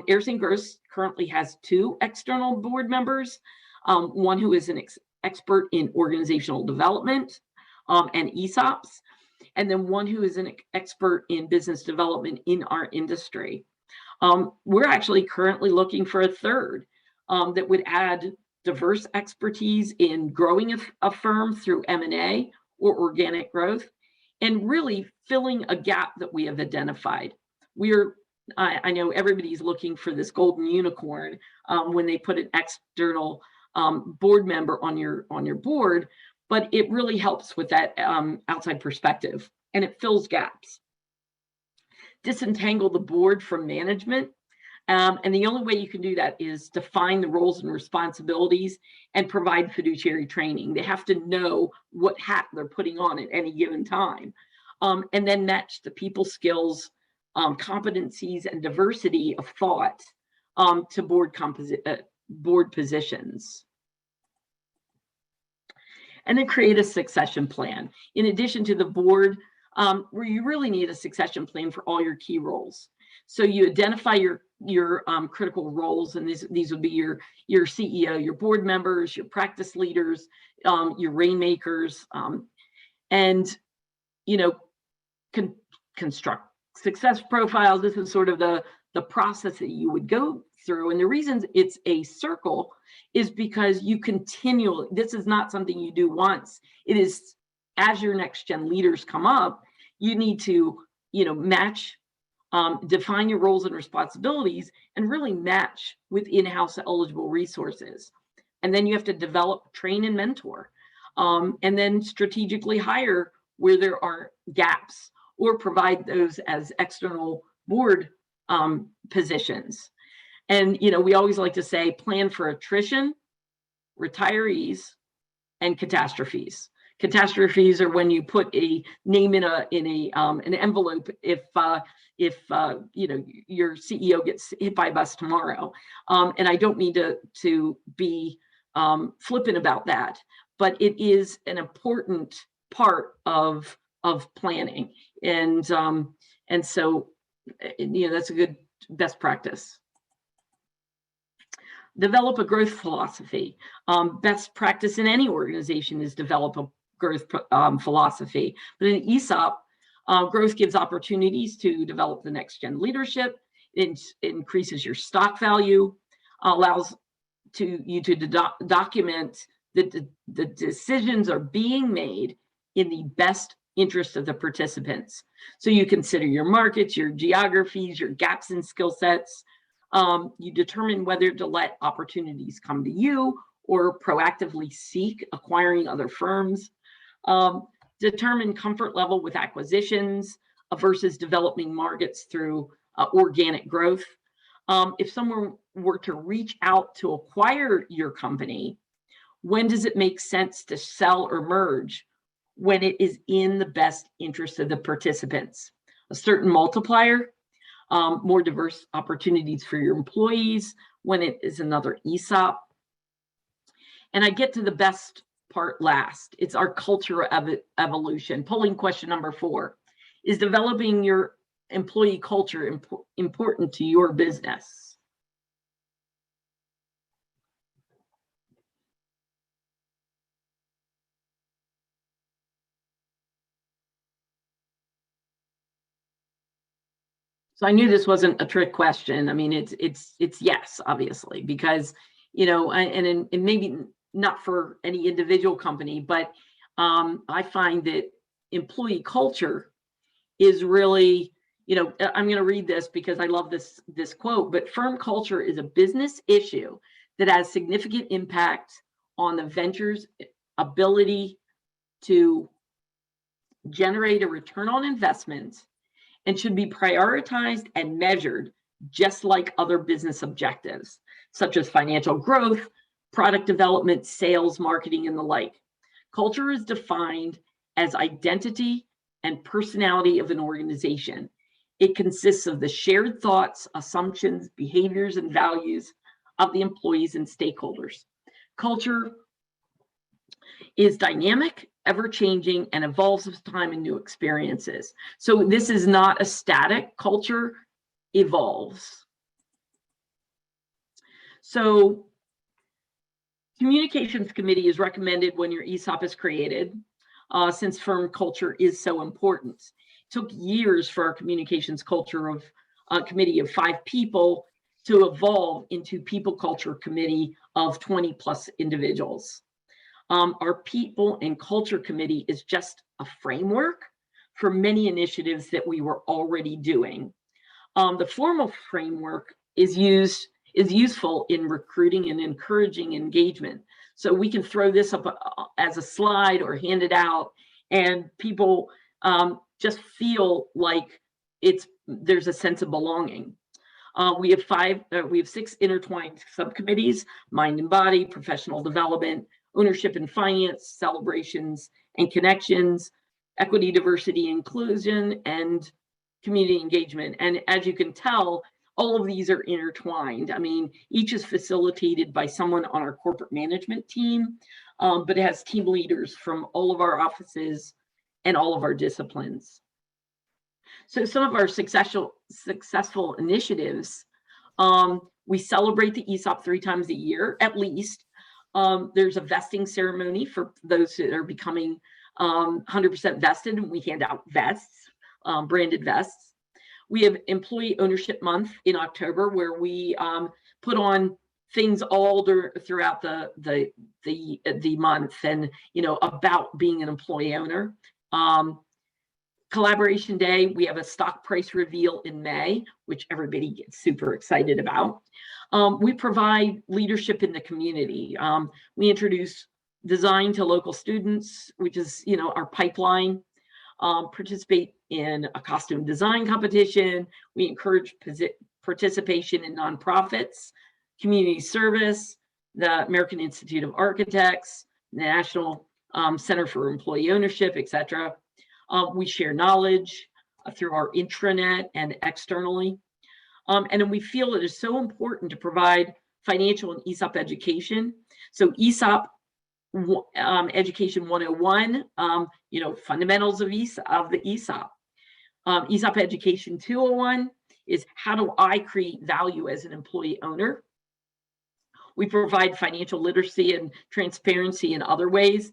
Ayers Saint Gross currently has 2 external board members, one who is an expert in organizational development and ESOPs, and then one who is an expert in business development in our industry. We're actually currently looking for a third that would add diverse expertise in growing a firm through M&A or organic growth, and really filling a gap that we have identified. I know everybody's looking for this golden unicorn when they put an external board member on your board, but it really helps with that outside perspective, and it fills gaps. Disentangle the board from management. And the only way you can do that is define the roles and responsibilities and provide fiduciary training. They have to know what hat they're putting on at any given time. And then match the people skills, competencies, and diversity of thought to board positions. And then create a succession plan. In addition to the board, where you really need a succession plan for all your key roles. So you identify your critical roles, and these would be your CEO, your board members, your practice leaders, your rainmakers, and construct success profiles. This is sort of the process that you would go through, and the reason it's a circle is because you continually. This is not something you do once. It is as your next gen leaders come up, you need to match. Define your roles and responsibilities and really match with in-house eligible resources. And then you have to develop, train, and mentor. And then strategically hire where there are gaps or provide those as external board positions. And, we always like to say, plan for attrition, retirees, and catastrophes. Catastrophes are when you put a name in an envelope if your CEO gets hit by a bus tomorrow. And I don't mean to be flippant about that, but it is an important part of planning, and so that's a good best practice. Develop a growth philosophy. Best practice in any organization is develop a growth philosophy. But in ESOP, growth gives opportunities to develop the next gen leadership. It increases your stock value, allows you to document that the decisions are being made in the best interest of the participants. So you consider your markets, your geographies, your gaps in skill sets. You determine whether to let opportunities come to you or proactively seek acquiring other firms. Determine comfort level with acquisitions versus developing markets through organic growth. If someone were to reach out to acquire your company, when does it make sense to sell or merge? When it is in the best interest of the participants. A certain multiplier, more diverse opportunities for your employees, when it is another ESOP. And I get to the best part last. It's our culture of evolution. Polling question number 4. Is developing your employee culture important to your business? So I knew this wasn't a trick question. I mean, it's yes, obviously, because and maybe not for any individual company, but I find that employee culture is really, I'm going to read this because I love this quote, but firm culture is a business issue that has significant impact on the venture's ability to generate a return on investment and should be prioritized and measured just like other business objectives, such as financial growth, product development, sales, marketing, and the like. Culture is defined as identity and personality of an organization. It consists of the shared thoughts, assumptions, behaviors, and values of the employees and stakeholders. Culture is dynamic, ever-changing, and evolves with time and new experiences. So this is not a static culture, evolves. So communications committee is recommended when your ESOP is created, since firm culture is so important. It took years for our communications culture of committee of 5 people to evolve into people culture committee of 20 plus individuals. Our people and culture committee is just a framework for many initiatives that we were already doing. The formal framework is useful in recruiting and encouraging engagement. So we can throw this up as a slide or hand it out, and people just feel like there's a sense of belonging. We have 6 intertwined subcommittees: mind and body, professional development, ownership and finance, celebrations and connections, equity, diversity, inclusion, and community engagement. And as you can tell, all of these are intertwined. I mean, each is facilitated by someone on our corporate management team, but it has team leaders from all of our offices and all of our disciplines. So some of our successful initiatives, we celebrate the ESOP 3 times a year, at least. There's a vesting ceremony for those that are becoming 100% vested, and we hand out vests, branded vests. We have Employee Ownership Month in October, where we put on things all throughout the month, and about being an employee owner. Collaboration Day, we have a stock price reveal in May, which everybody gets super excited about. We provide leadership in the community. We introduce design to local students, which is our pipeline. Participate in a costume design competition. We encourage participation in nonprofits, community service, the American Institute of Architects, the National Center for Employee Ownership, etc. We share knowledge through our intranet and externally. And then we feel it is so important to provide financial and ESOP education. So ESOP Education 101, fundamentals of the ESOP. ESOP Education 201 is how do I create value as an employee owner? We provide financial literacy and transparency in other ways.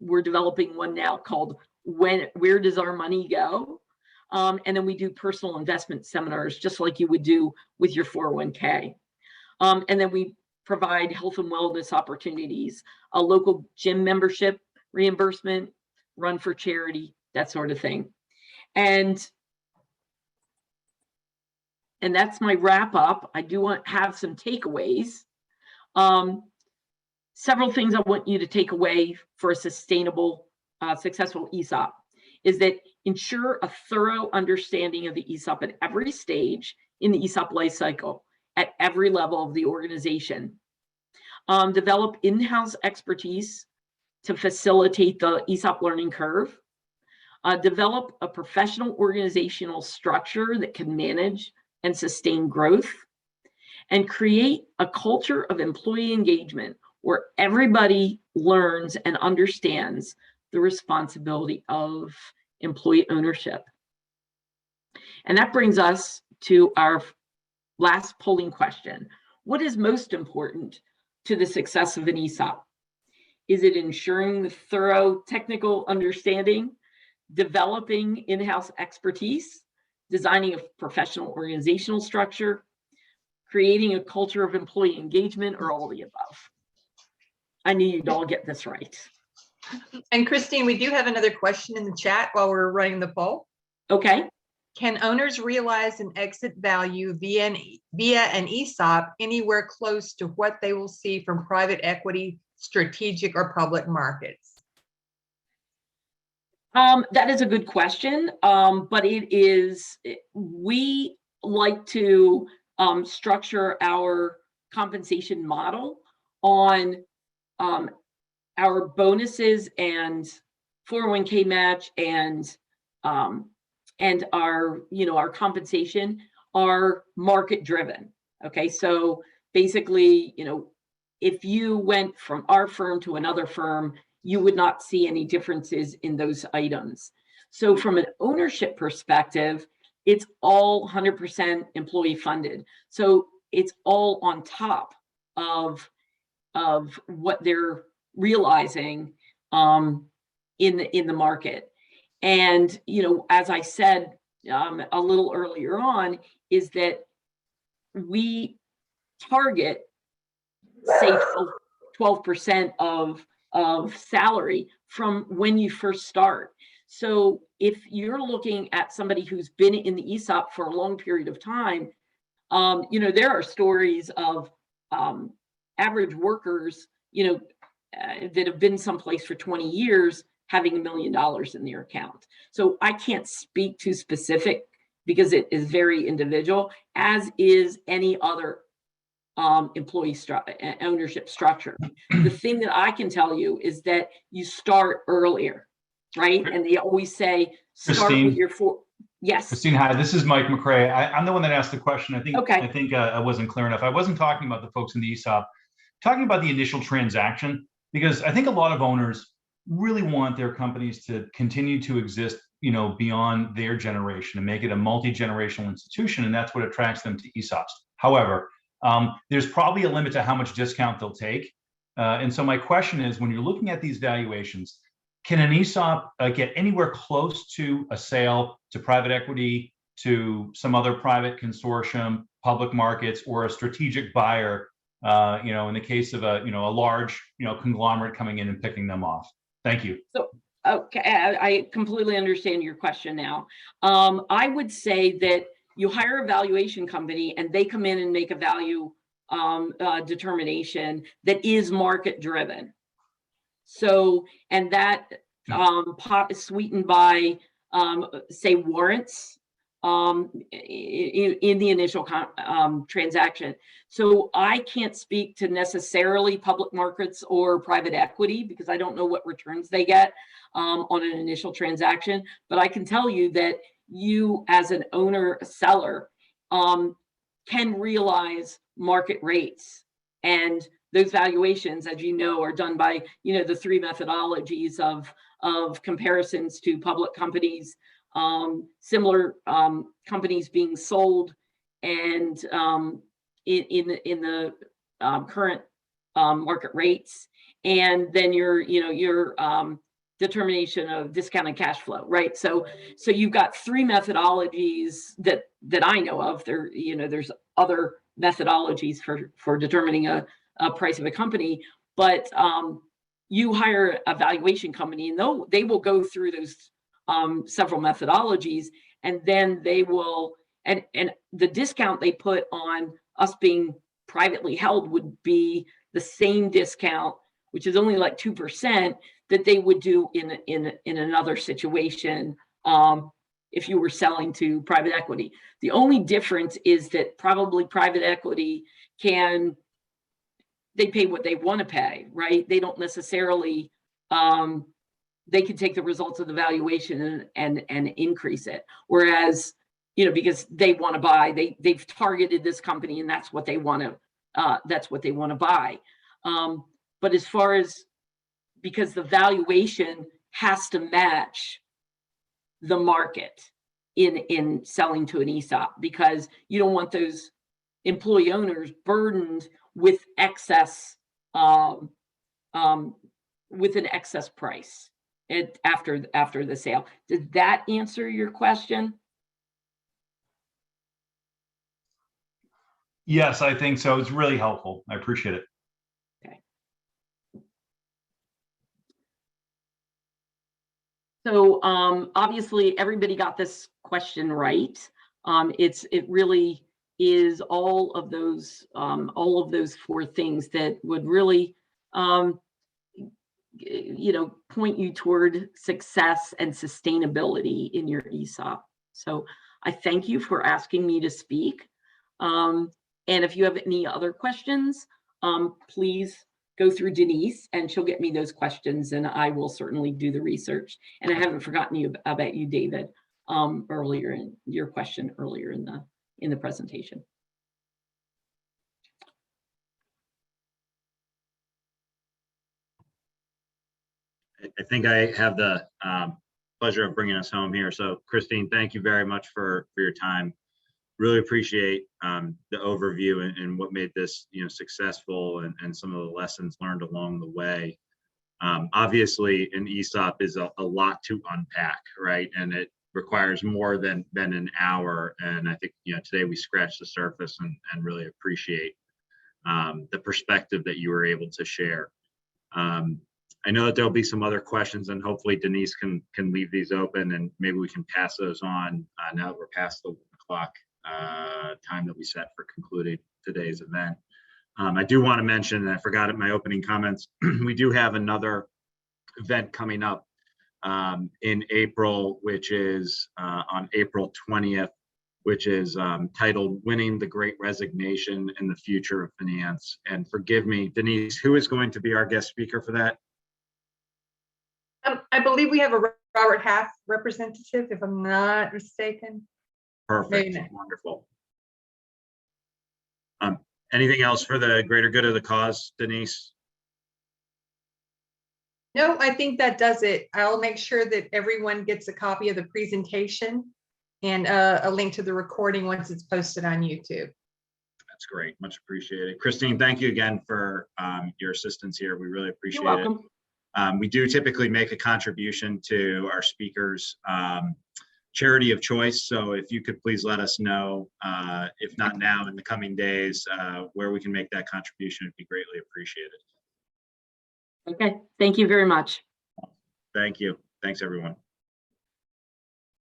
We're developing one now called Where Does Our Money Go? And then we do personal investment seminars, just like you would do with your 401k. And then we provide health and wellness opportunities, a local gym membership reimbursement, run for charity, that sort of thing. And that's my wrap up. I do have some takeaways. Several things I want you to take away for a sustainable, successful ESOP is that ensure a thorough understanding of the ESOP at every stage in the ESOP life cycle, at every level of the organization. Develop in-house expertise to facilitate the ESOP learning curve. Develop a professional organizational structure that can manage and sustain growth. And create a culture of employee engagement where everybody learns and understands the responsibility of employee ownership. And that brings us to our last polling question. What is most important to the success of an ESOP? Is it ensuring the thorough technical understanding, developing in-house expertise, designing a professional organizational structure, creating a culture of employee engagement, or all of the above? I knew you'd all get this right. And Christine, we do have another question in the chat while we're running the poll. Okay. Can owners realize an exit value via an ESOP anywhere close to what they will see from private equity, strategic, or public markets? That is a good question, but we like to structure our compensation model on our bonuses and 401k match and our compensation are market driven. Okay, so basically, if you went from our firm to another firm, you would not see any differences in those items. So from an ownership perspective, it's all 100% employee funded. So it's all on top of what they're realizing in the market. And as I said a little earlier on, is that we target, say, 12% of salary from when you first start. So if you're looking at somebody who's been in the ESOP for a long period of time, there are stories of average workers, that have been someplace for 20 years having $1 million in their account. So I can't speak to specific because it is very individual, as is any other employee ownership structure. The thing that I can tell you is that you start earlier, right? And they always say, start with your Yes. Christine, hi, this is Mike McRae. I'm the one that asked the question. I think I wasn't clear enough. I wasn't talking about the folks in the ESOP, talking about the initial transaction, because I think a lot of owners really want their companies to continue to exist, beyond their generation and make it a multi-generational institution. And that's what attracts them to ESOPs. However, there's probably a limit to how much discount they'll take. And so my question is, when you're looking at these valuations, can an ESOP get anywhere close to a sale to private equity, to some other private consortium, public markets, or a strategic buyer, in the case of a large, conglomerate coming in and picking them off? Thank you. So, okay, I completely understand your question now. I would say that you hire a valuation company and they come in and make a value determination that is market driven. So, and that pot is sweetened by, say, warrants in the initial transaction. So I can't speak to necessarily public markets or private equity because I don't know what returns they get on an initial transaction. But I can tell you that you, as an owner, seller, can realize market rates. And those valuations, as you know, are done by, the three methodologies of comparisons to public companies, similar companies being sold, and in the current market rates, and then your determination of discounted cash flow, right? So you've got three methodologies that I know of. There's other methodologies for determining a price of a company, but you hire a valuation company, and they will go through those several methodologies, and then they will, and the discount they put on us being privately held would be the same discount, which is only like 2%, that they would do in another situation if you were selling to private equity. The only difference is that probably private equity they pay what they want to pay, right? They don't necessarily, they can take the results of the valuation and increase it. Whereas, because they want to buy, they've targeted this company and that's what they want to buy. But as far as, because the valuation has to match the market in selling to an ESOP, because you don't want those employee owners burdened with excess, with an excess price after the sale. Did that answer your question? Yes, I think so. It's really helpful. I appreciate it. Okay. So obviously everybody got this question right. It really is all of those four things that would really point you toward success and sustainability in your ESOP. So I thank you for asking me to speak. And if you have any other questions, please go through Denise and she'll get me those questions and I will certainly do the research. And I haven't forgotten about you, David, earlier in your question earlier in the presentation. I think I have the pleasure of bringing us home here. So Christine, thank you very much for your time. Really appreciate the overview and what made this, successful, and some of the lessons learned along the way. Obviously, an ESOP is a lot to unpack, right? And it requires more than an hour. And I think, today we scratched the surface and really appreciate the perspective that you were able to share. I know that there'll be some other questions, and hopefully Denise can leave these open, and maybe we can pass those on now that we're past the 1 o'clock time that we set for concluding today's event. I do want to mention, and I forgot in my opening comments, we do have another event coming up in April, which is on April 20th, which is titled Winning the Great Resignation and the Future of Finance. And forgive me, Denise, who is going to be our guest speaker for that? I believe we have a Robert Half representative, if I'm not mistaken. Perfect. Wonderful. Anything else for the greater good of the cause, Denise? No, I think that does it. I'll make sure that everyone gets a copy of the presentation and a link to the recording once it's posted on YouTube. That's great. Much appreciated. Christine, thank you again for your assistance here. We really appreciate it. You're welcome. We do typically make a contribution to our speakers' charity of choice. So if you could please let us know, if not now, in the coming days, where we can make that contribution, it'd be greatly appreciated. Okay, thank you very much. Thank you. Thanks, everyone.